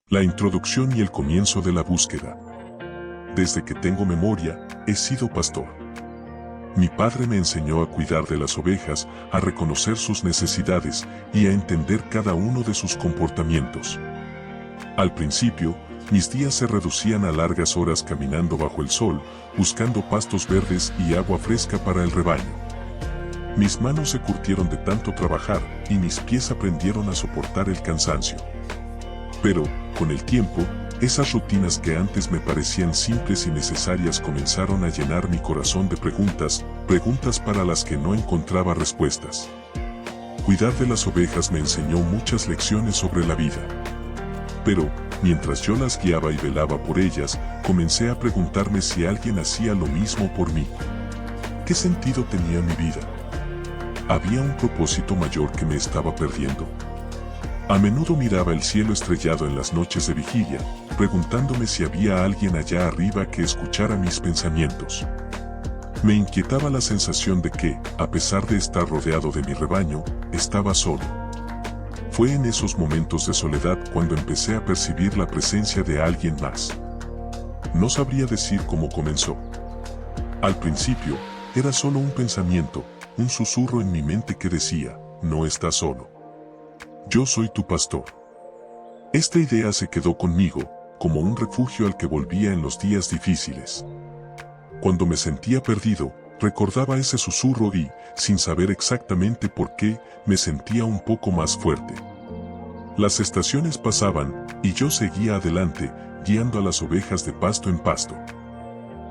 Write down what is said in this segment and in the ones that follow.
La introducción y el comienzo de la búsqueda. Desde que tengo memoria, he sido pastor. Mi padre me enseñó a cuidar de las ovejas, a reconocer sus necesidades y a entender cada uno de sus comportamientos. Al principio, mis días se reducían a largas horas caminando bajo el sol, buscando pastos verdes y agua fresca para el rebaño. Mis manos se curtieron de tanto trabajar y mis pies aprendieron a soportar el cansancio. Pero, con el tiempo, esas rutinas que antes me parecían simples y necesarias comenzaron a llenar mi corazón de preguntas para las que no encontraba respuestas. Cuidar de las ovejas me enseñó muchas lecciones sobre la vida. Pero, mientras yo las guiaba y velaba por ellas, comencé a preguntarme si alguien hacía lo mismo por mí. ¿Qué sentido tenía mi vida? ¿Había un propósito mayor que me estaba perdiendo? A menudo miraba el cielo estrellado en las noches de vigilia, preguntándome si había alguien allá arriba que escuchara mis pensamientos. Me inquietaba la sensación de que, a pesar de estar rodeado de mi rebaño, estaba solo. Fue en esos momentos de soledad cuando empecé a percibir la presencia de alguien más. No sabría decir cómo comenzó. Al principio, era solo un pensamiento, un susurro en mi mente que decía, no estás solo. Yo soy tu pastor. Esta idea se quedó conmigo, como un refugio al que volvía en los días difíciles. Cuando me sentía perdido, recordaba ese susurro y, sin saber exactamente por qué, me sentía un poco más fuerte. Las estaciones pasaban, y yo seguía adelante, guiando a las ovejas de pasto en pasto.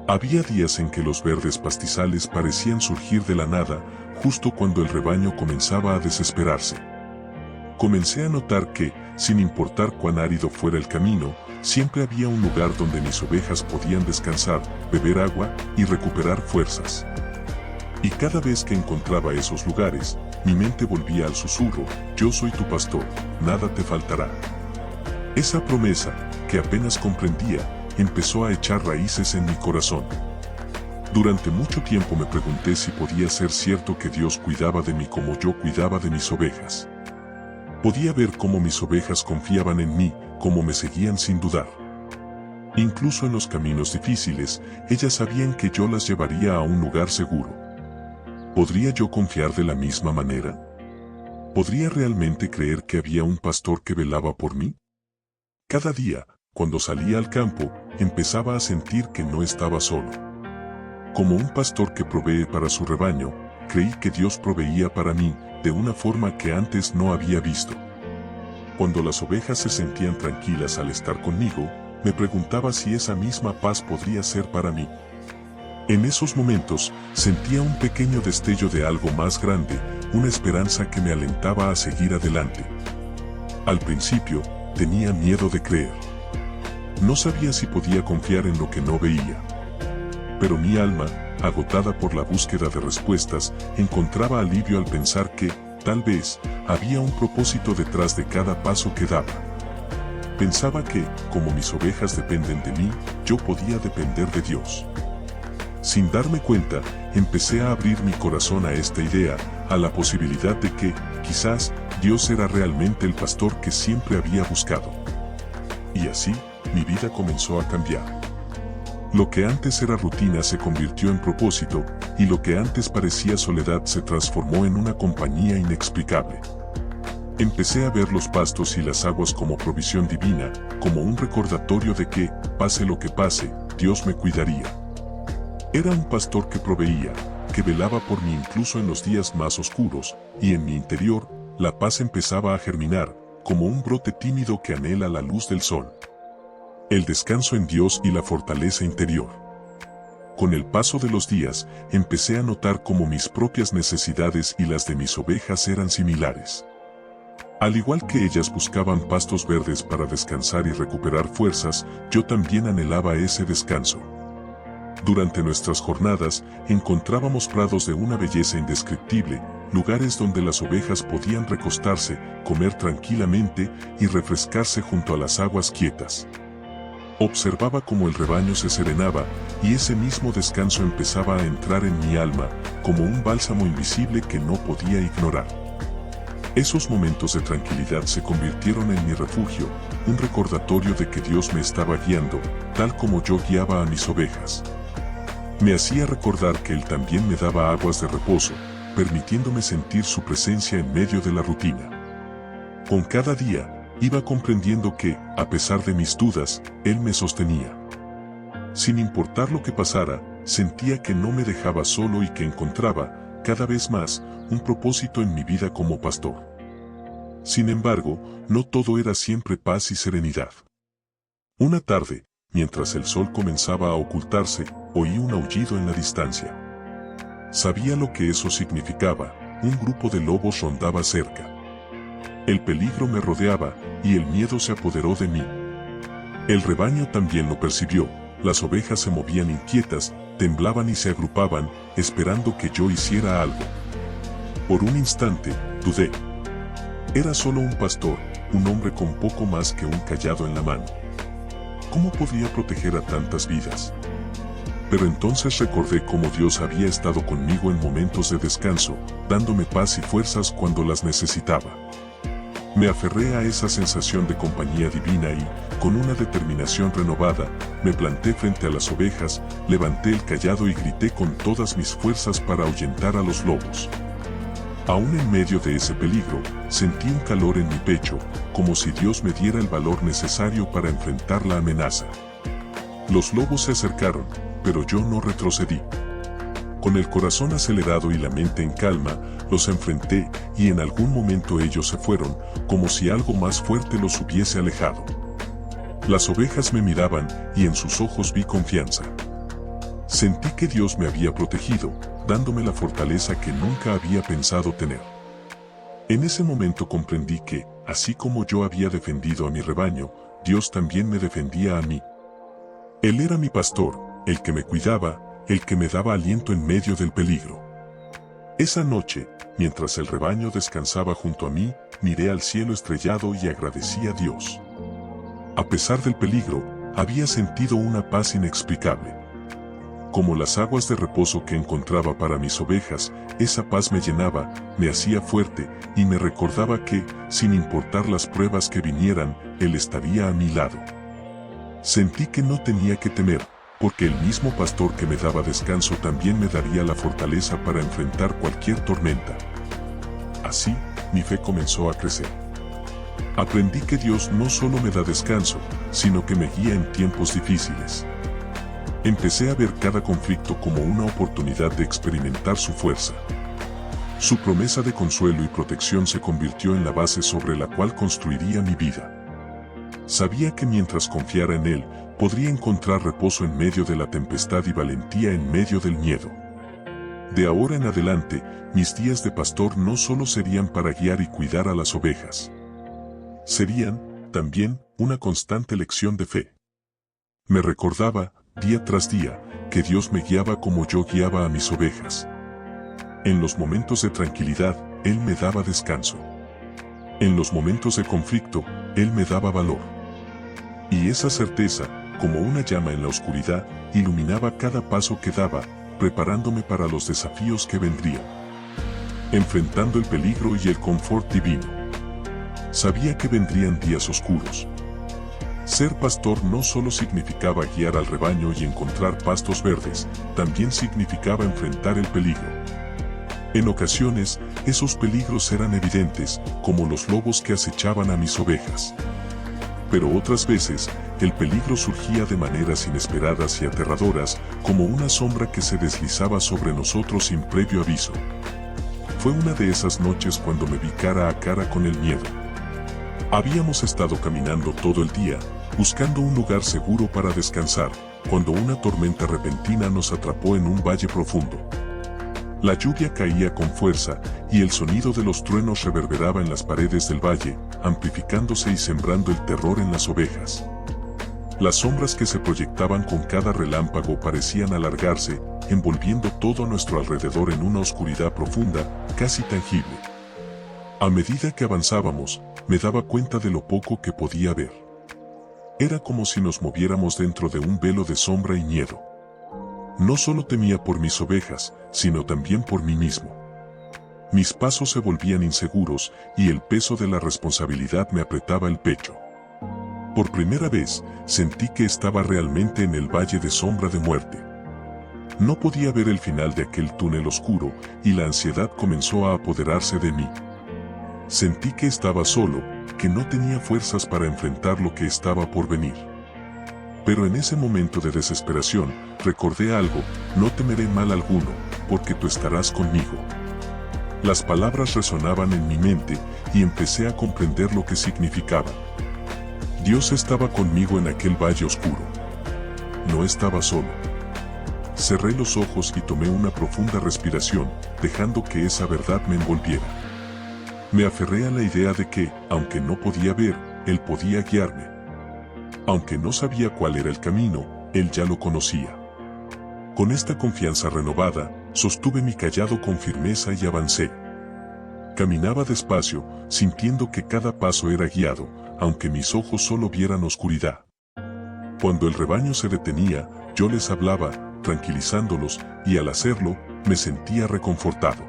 Había días en que los verdes pastizales parecían surgir de la nada, justo cuando el rebaño comenzaba a desesperarse. Comencé a notar que, sin importar cuán árido fuera el camino, siempre había un lugar donde mis ovejas podían descansar, beber agua y recuperar fuerzas. Y cada vez que encontraba esos lugares, mi mente volvía al susurro, yo soy tu pastor, nada te faltará. Esa promesa, que apenas comprendía, empezó a echar raíces en mi corazón. Durante mucho tiempo me pregunté si podía ser cierto que Dios cuidaba de mí como yo cuidaba de mis ovejas. Podía ver cómo mis ovejas confiaban en mí, cómo me seguían sin dudar. Incluso en los caminos difíciles, ellas sabían que yo las llevaría a un lugar seguro. ¿Podría yo confiar de la misma manera? ¿Podría realmente creer que había un pastor que velaba por mí? Cada día, cuando salía al campo, empezaba a sentir que no estaba solo. Como un pastor que provee para su rebaño, creí que Dios proveía para mí, de una forma que antes no había visto. Cuando las ovejas se sentían tranquilas al estar conmigo, me preguntaba si esa misma paz podría ser para mí. En esos momentos, sentía un pequeño destello de algo más grande, una esperanza que me alentaba a seguir adelante. Al principio, tenía miedo de creer. No sabía si podía confiar en lo que no veía. Pero mi alma, agotada por la búsqueda de respuestas, encontraba alivio al pensar que, tal vez, había un propósito detrás de cada paso que daba. Pensaba que, como mis ovejas dependen de mí, yo podía depender de Dios. Sin darme cuenta, empecé a abrir mi corazón a esta idea, a la posibilidad de que, quizás, Dios era realmente el pastor que siempre había buscado. Y así, mi vida comenzó a cambiar. Lo que antes era rutina se convirtió en propósito, y lo que antes parecía soledad se transformó en una compañía inexplicable. Empecé a ver los pastos y las aguas como provisión divina, como un recordatorio de que, pase lo que pase, Dios me cuidaría. Era un pastor que proveía, que velaba por mí incluso en los días más oscuros, y en mi interior, la paz empezaba a germinar, como un brote tímido que anhela la luz del sol. El descanso en Dios y la fortaleza interior. Con el paso de los días, empecé a notar cómo mis propias necesidades y las de mis ovejas eran similares. Al igual que ellas buscaban pastos verdes para descansar y recuperar fuerzas, yo también anhelaba ese descanso. Durante nuestras jornadas, encontrábamos prados de una belleza indescriptible, lugares donde las ovejas podían recostarse, comer tranquilamente y refrescarse junto a las aguas quietas. Observaba cómo el rebaño se serenaba, y ese mismo descanso empezaba a entrar en mi alma, como un bálsamo invisible que no podía ignorar. Esos momentos de tranquilidad se convirtieron en mi refugio, un recordatorio de que Dios me estaba guiando, tal como yo guiaba a mis ovejas. Me hacía recordar que Él también me daba aguas de reposo, permitiéndome sentir su presencia en medio de la rutina. Con cada día, iba comprendiendo que, a pesar de mis dudas, Él me sostenía. Sin importar lo que pasara, sentía que no me dejaba solo y que encontraba, cada vez más, un propósito en mi vida como pastor. Sin embargo, no todo era siempre paz y serenidad. Una tarde, mientras el sol comenzaba a ocultarse, oí un aullido en la distancia. Sabía lo que eso significaba, un grupo de lobos rondaba cerca. El peligro me rodeaba, y el miedo se apoderó de mí. El rebaño también lo percibió, las ovejas se movían inquietas, temblaban y se agrupaban, esperando que yo hiciera algo. Por un instante, dudé. Era solo un pastor, un hombre con poco más que un cayado en la mano. ¿Cómo podía proteger a tantas vidas? Pero entonces recordé cómo Dios había estado conmigo en momentos de descanso, dándome paz y fuerzas cuando las necesitaba. Me aferré a esa sensación de compañía divina y, con una determinación renovada, me planté frente a las ovejas, levanté el cayado y grité con todas mis fuerzas para ahuyentar a los lobos. Aún en medio de ese peligro, sentí un calor en mi pecho, como si Dios me diera el valor necesario para enfrentar la amenaza. Los lobos se acercaron, pero yo no retrocedí. Con el corazón acelerado y la mente en calma, los enfrenté y en algún momento ellos se fueron, como si algo más fuerte los hubiese alejado. Las ovejas me miraban y en sus ojos vi confianza. Sentí que Dios me había protegido, dándome la fortaleza que nunca había pensado tener. En ese momento comprendí que, así como yo había defendido a mi rebaño, Dios también me defendía a mí. Él era mi pastor, el que me cuidaba, el que me daba aliento en medio del peligro. Esa noche, mientras el rebaño descansaba junto a mí, miré al cielo estrellado y agradecí a Dios. A pesar del peligro, había sentido una paz inexplicable. Como las aguas de reposo que encontraba para mis ovejas, esa paz me llenaba, me hacía fuerte y me recordaba que, sin importar las pruebas que vinieran, Él estaría a mi lado. Sentí que no tenía que temer, porque el mismo pastor que me daba descanso también me daría la fortaleza para enfrentar cualquier tormenta. Así, mi fe comenzó a crecer. Aprendí que Dios no solo me da descanso, sino que me guía en tiempos difíciles. Empecé a ver cada conflicto como una oportunidad de experimentar su fuerza. Su promesa de consuelo y protección se convirtió en la base sobre la cual construiría mi vida. Sabía que mientras confiara en Él, podría encontrar reposo en medio de la tempestad y valentía en medio del miedo. De ahora en adelante, mis días de pastor no solo serían para guiar y cuidar a las ovejas. Serían, también, una constante lección de fe. Me recordaba, día tras día, que Dios me guiaba como yo guiaba a mis ovejas. En los momentos de tranquilidad, Él me daba descanso. En los momentos de conflicto, Él me daba valor. Y esa certeza, como una llama en la oscuridad, iluminaba cada paso que daba, preparándome para los desafíos que vendrían. Enfrentando el peligro y el confort divino. Sabía que vendrían días oscuros. Ser pastor no solo significaba guiar al rebaño y encontrar pastos verdes, también significaba enfrentar el peligro. En ocasiones, esos peligros eran evidentes, como los lobos que acechaban a mis ovejas. Pero otras veces, el peligro surgía de maneras inesperadas y aterradoras, como una sombra que se deslizaba sobre nosotros sin previo aviso. Fue una de esas noches cuando me vi cara a cara con el miedo. Habíamos estado caminando todo el día, buscando un lugar seguro para descansar, cuando una tormenta repentina nos atrapó en un valle profundo. La lluvia caía con fuerza, y el sonido de los truenos reverberaba en las paredes del valle, amplificándose y sembrando el terror en las ovejas. Las sombras que se proyectaban con cada relámpago parecían alargarse, envolviendo todo a nuestro alrededor en una oscuridad profunda, casi tangible. A medida que avanzábamos, me daba cuenta de lo poco que podía ver. Era como si nos moviéramos dentro de un velo de sombra y miedo. No solo temía por mis ovejas, sino también por mí mismo. Mis pasos se volvían inseguros y el peso de la responsabilidad me apretaba el pecho. Por primera vez, sentí que estaba realmente en el valle de sombra de muerte. No podía ver el final de aquel túnel oscuro y la ansiedad comenzó a apoderarse de mí. Sentí que estaba solo, que no tenía fuerzas para enfrentar lo que estaba por venir. Pero en ese momento de desesperación, recordé algo: no temeré mal alguno, porque tú estarás conmigo. Las palabras resonaban en mi mente y empecé a comprender lo que significaban. Dios estaba conmigo en aquel valle oscuro. No estaba solo. Cerré los ojos y tomé una profunda respiración, dejando que esa verdad me envolviera. Me aferré a la idea de que, aunque no podía ver, Él podía guiarme. Aunque no sabía cuál era el camino, Él ya lo conocía. Con esta confianza renovada, sostuve mi cayado con firmeza y avancé. Caminaba despacio, sintiendo que cada paso era guiado, aunque mis ojos solo vieran oscuridad. Cuando el rebaño se detenía, yo les hablaba, tranquilizándolos, y al hacerlo, me sentía reconfortado.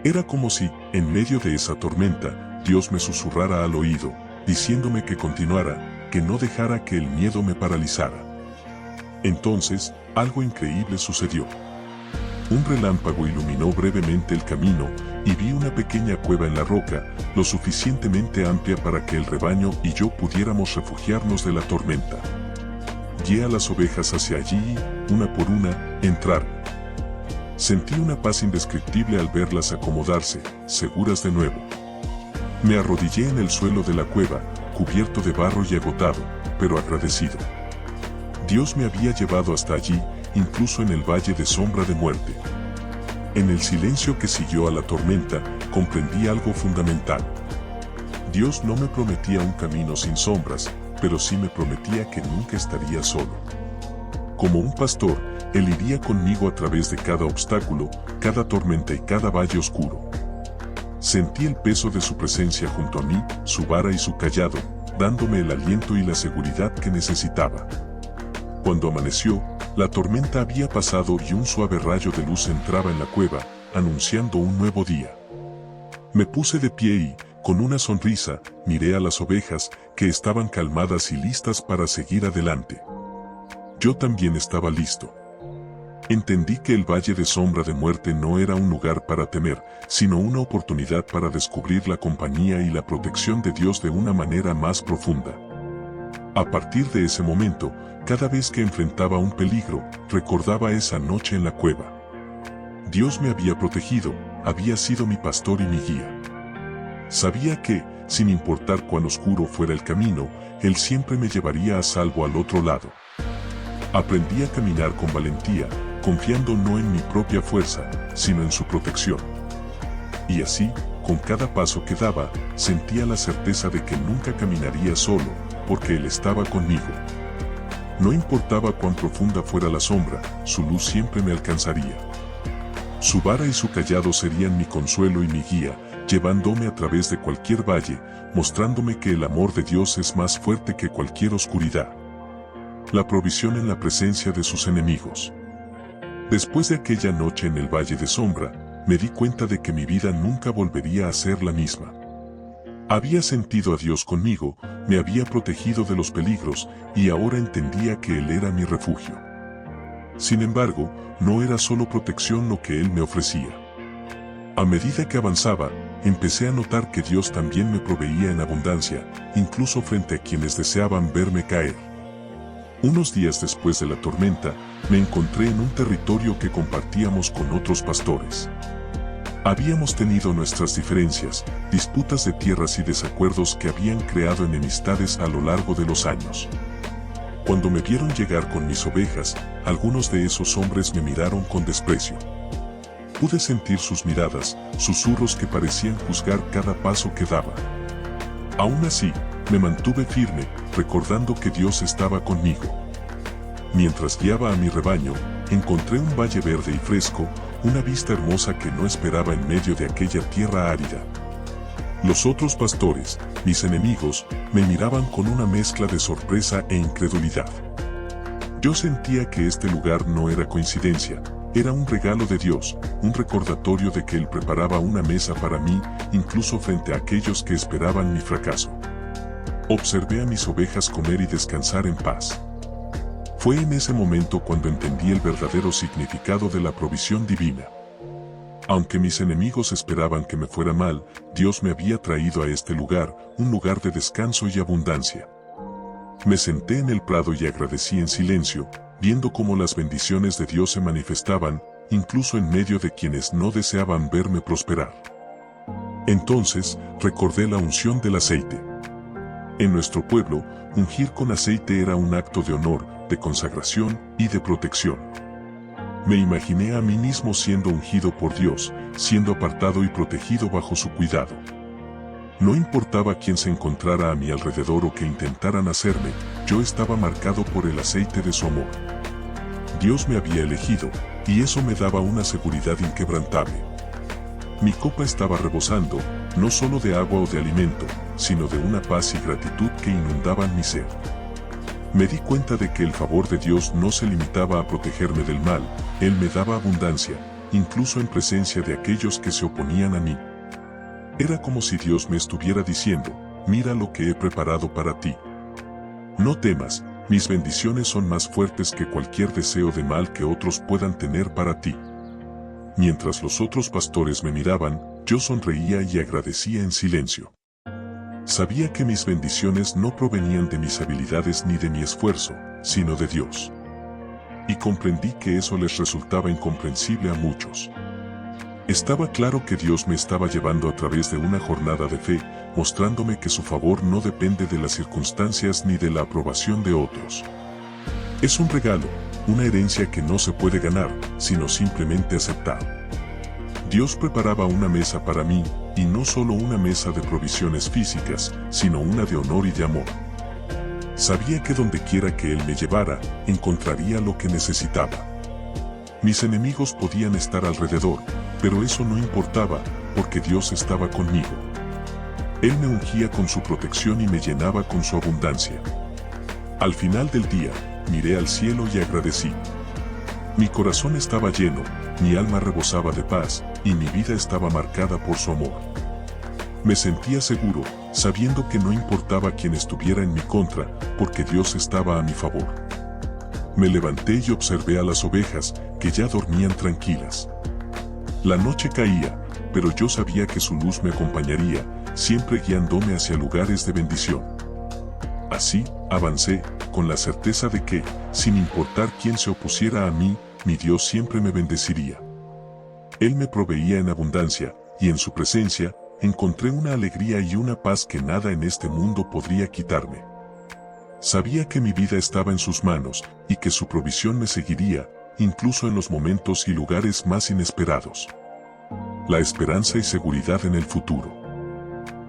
Era como si, en medio de esa tormenta, Dios me susurrara al oído, diciéndome que continuara, que no dejara que el miedo me paralizara. Entonces, algo increíble sucedió. Un relámpago iluminó brevemente el camino, y vi una pequeña cueva en la roca, lo suficientemente amplia para que el rebaño y yo pudiéramos refugiarnos de la tormenta. Guié a las ovejas hacia allí y, una por una, entraron. Sentí una paz indescriptible al verlas acomodarse, seguras de nuevo. Me arrodillé en el suelo de la cueva, cubierto de barro y agotado, pero agradecido. Dios me había llevado hasta allí, incluso en el valle de sombra de muerte. En el silencio que siguió a la tormenta, comprendí algo fundamental. Dios no me prometía un camino sin sombras, pero sí me prometía que nunca estaría solo. Como un pastor, Él iría conmigo a través de cada obstáculo, cada tormenta y cada valle oscuro. Sentí el peso de su presencia junto a mí, su vara y su cayado, dándome el aliento y la seguridad que necesitaba. Cuando amaneció, la tormenta había pasado y un suave rayo de luz entraba en la cueva, anunciando un nuevo día. Me puse de pie y, con una sonrisa, miré a las ovejas, que estaban calmadas y listas para seguir adelante. Yo también estaba listo. Entendí que el valle de sombra de muerte no era un lugar para temer, sino una oportunidad para descubrir la compañía y la protección de Dios de una manera más profunda. A partir de ese momento, cada vez que enfrentaba un peligro, recordaba esa noche en la cueva. Dios me había protegido, había sido mi pastor y mi guía. Sabía que, sin importar cuán oscuro fuera el camino, Él siempre me llevaría a salvo al otro lado. Aprendí a caminar con valentía, confiando no en mi propia fuerza, sino en su protección. Y así, con cada paso que daba, sentía la certeza de que nunca caminaría solo, porque Él estaba conmigo. No importaba cuán profunda fuera la sombra, su luz siempre me alcanzaría. Su vara y su cayado serían mi consuelo y mi guía, llevándome a través de cualquier valle, mostrándome que el amor de Dios es más fuerte que cualquier oscuridad. La provisión en la presencia de sus enemigos. Después de aquella noche en el valle de sombra, me di cuenta de que mi vida nunca volvería a ser la misma. Había sentido a Dios conmigo, me había protegido de los peligros, y ahora entendía que Él era mi refugio. Sin embargo, no era solo protección lo que Él me ofrecía. A medida que avanzaba, empecé a notar que Dios también me proveía en abundancia, incluso frente a quienes deseaban verme caer. Unos días después de la tormenta, me encontré en un territorio que compartíamos con otros pastores. Habíamos tenido nuestras diferencias, disputas de tierras y desacuerdos que habían creado enemistades a lo largo de los años. Cuando me vieron llegar con mis ovejas, algunos de esos hombres me miraron con desprecio. Pude sentir sus miradas, susurros que parecían juzgar cada paso que daba. Aún así, me mantuve firme, recordando que Dios estaba conmigo. Mientras guiaba a mi rebaño, encontré un valle verde y fresco, una vista hermosa que no esperaba en medio de aquella tierra árida. Los otros pastores, mis enemigos, me miraban con una mezcla de sorpresa e incredulidad. Yo sentía que este lugar no era coincidencia, Era un regalo de Dios, un recordatorio de que Él preparaba una mesa para mí, incluso frente a aquellos que esperaban mi fracaso. Observé a mis ovejas comer y descansar en paz. Fue en ese momento cuando entendí el verdadero significado de la provisión divina. Aunque mis enemigos esperaban que me fuera mal, Dios me había traído a este lugar, un lugar de descanso y abundancia. Me senté en el prado y agradecí en silencio, viendo cómo las bendiciones de Dios se manifestaban, incluso en medio de quienes no deseaban verme prosperar. Entonces, recordé la unción del aceite. En nuestro pueblo, ungir con aceite era un acto de honor, de consagración y de protección. Me imaginé a mí mismo siendo ungido por Dios, siendo apartado y protegido bajo su cuidado. No importaba quién se encontrara a mi alrededor o que intentaran hacerme, yo estaba marcado por el aceite de su amor. Dios me había elegido, y eso me daba una seguridad inquebrantable. Mi copa estaba rebosando, no solo de agua o de alimento, sino de una paz y gratitud que inundaban mi ser. Me di cuenta de que el favor de Dios no se limitaba a protegerme del mal, Él me daba abundancia, incluso en presencia de aquellos que se oponían a mí. Era como si Dios me estuviera diciendo, mira lo que he preparado para ti. No temas, mis bendiciones son más fuertes que cualquier deseo de mal que otros puedan tener para ti. Mientras los otros pastores me miraban, yo sonreía y agradecía en silencio. Sabía que mis bendiciones no provenían de mis habilidades ni de mi esfuerzo, sino de Dios. Y comprendí que eso les resultaba incomprensible a muchos. Estaba claro que Dios me estaba llevando a través de una jornada de fe, mostrándome que su favor no depende de las circunstancias ni de la aprobación de otros. Es un regalo, una herencia que no se puede ganar, sino simplemente aceptar. Dios preparaba una mesa para mí, y no solo una mesa de provisiones físicas, sino una de honor y de amor. Sabía que donde quiera que Él me llevara, encontraría lo que necesitaba. Mis enemigos podían estar alrededor, pero eso no importaba, porque Dios estaba conmigo. Él me ungía con su protección y me llenaba con su abundancia. Al final del día, miré al cielo y agradecí. Mi corazón estaba lleno, mi alma rebosaba de paz, y mi vida estaba marcada por su amor. Me sentía seguro, sabiendo que no importaba quién estuviera en mi contra, porque Dios estaba a mi favor. Me levanté y observé a las ovejas, que ya dormían tranquilas. La noche caía, pero yo sabía que su luz me acompañaría, siempre guiándome hacia lugares de bendición. Así, avancé, con la certeza de que, sin importar quién se opusiera a mí, mi Dios siempre me bendeciría. Él me proveía en abundancia, y en su presencia, encontré una alegría y una paz que nada en este mundo podría quitarme. Sabía que mi vida estaba en sus manos, y que su provisión me seguiría, incluso en los momentos y lugares más inesperados. La esperanza y seguridad en el futuro.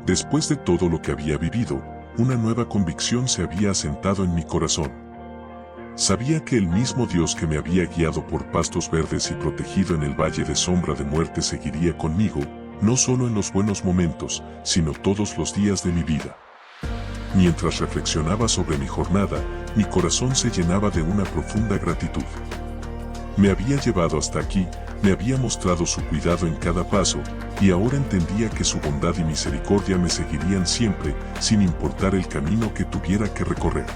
Después de todo lo que había vivido, una nueva convicción se había asentado en mi corazón. Sabía que el mismo Dios que me había guiado por pastos verdes y protegido en el valle de sombra de muerte seguiría conmigo, no solo en los buenos momentos, sino todos los días de mi vida. Mientras reflexionaba sobre mi jornada, mi corazón se llenaba de una profunda gratitud. Me había llevado hasta aquí, me había mostrado su cuidado en cada paso, y ahora entendía que su bondad y misericordia me seguirían siempre, sin importar el camino que tuviera que recorrer.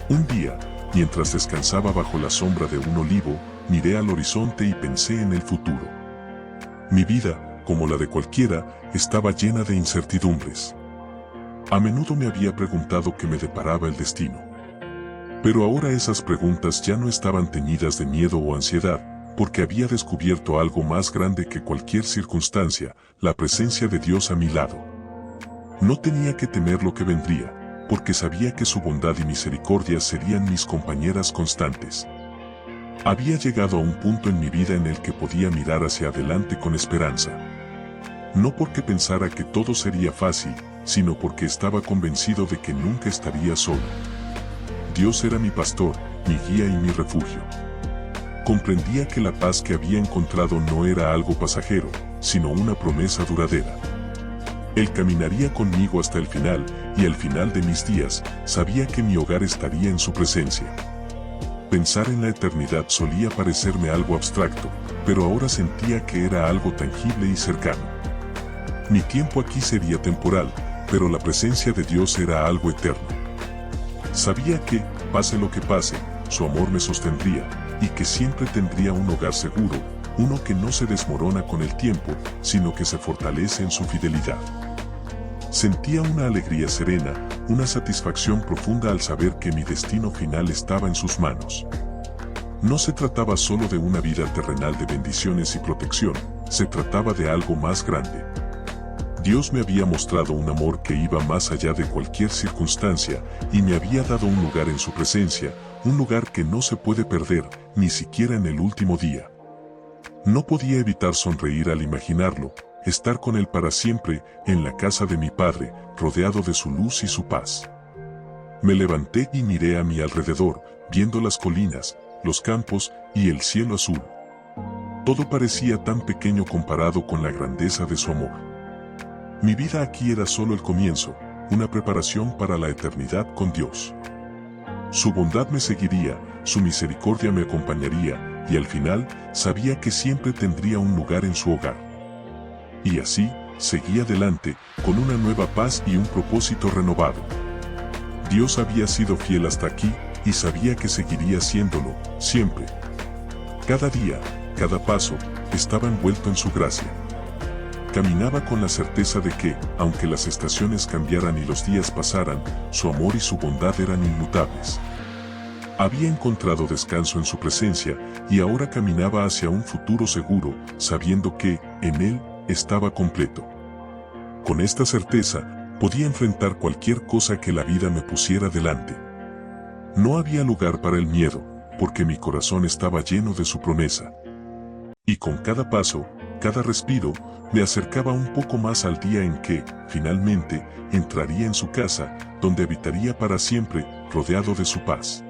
Un día, mientras descansaba bajo la sombra de un olivo, miré al horizonte y pensé en el futuro. Mi vida, como la de cualquiera, estaba llena de incertidumbres. A menudo me había preguntado qué me deparaba el destino. Pero ahora esas preguntas ya no estaban teñidas de miedo o ansiedad, porque había descubierto algo más grande que cualquier circunstancia, la presencia de Dios a mi lado. No tenía que temer lo que vendría, porque sabía que su bondad y misericordia serían mis compañeras constantes. Había llegado a un punto en mi vida en el que podía mirar hacia adelante con esperanza. No porque pensara que todo sería fácil, sino porque estaba convencido de que nunca estaría solo. Dios era mi pastor, mi guía y mi refugio. Comprendía que la paz que había encontrado no era algo pasajero, sino una promesa duradera. Él caminaría conmigo hasta el final, y al final de mis días, sabía que mi hogar estaría en su presencia. Pensar en la eternidad solía parecerme algo abstracto, pero ahora sentía que era algo tangible y cercano. Mi tiempo aquí sería temporal, pero la presencia de Dios era algo eterno. Sabía que, pase lo que pase, su amor me sostendría, y que siempre tendría un hogar seguro, uno que no se desmorona con el tiempo, sino que se fortalece en su fidelidad. Sentía una alegría serena, una satisfacción profunda al saber que mi destino final estaba en sus manos. No se trataba solo de una vida terrenal de bendiciones y protección, se trataba de algo más grande. Dios me había mostrado un amor que iba más allá de cualquier circunstancia y me había dado un lugar en su presencia, un lugar que no se puede perder, ni siquiera en el último día. No podía evitar sonreír al imaginarlo, estar con él para siempre, en la casa de mi padre, rodeado de su luz y su paz. Me levanté y miré a mi alrededor, viendo las colinas, los campos y el cielo azul. Todo parecía tan pequeño comparado con la grandeza de su amor. Mi vida aquí era solo el comienzo, una preparación para la eternidad con Dios. Su bondad me seguiría, su misericordia me acompañaría, y al final, sabía que siempre tendría un lugar en su hogar. Y así, seguí adelante, con una nueva paz y un propósito renovado. Dios había sido fiel hasta aquí, y sabía que seguiría siéndolo, siempre. Cada día, cada paso, estaba envuelto en su gracia. Caminaba con la certeza de que, aunque las estaciones cambiaran y los días pasaran, su amor y su bondad eran inmutables. Había encontrado descanso en su presencia, y ahora caminaba hacia un futuro seguro, sabiendo que, en él, estaba completo. Con esta certeza, podía enfrentar cualquier cosa que la vida me pusiera delante. No había lugar para el miedo, porque mi corazón estaba lleno de su promesa. Y con cada paso, cada respiro, me acercaba un poco más al día en que, finalmente, entraría en su casa, donde habitaría para siempre, rodeado de su paz.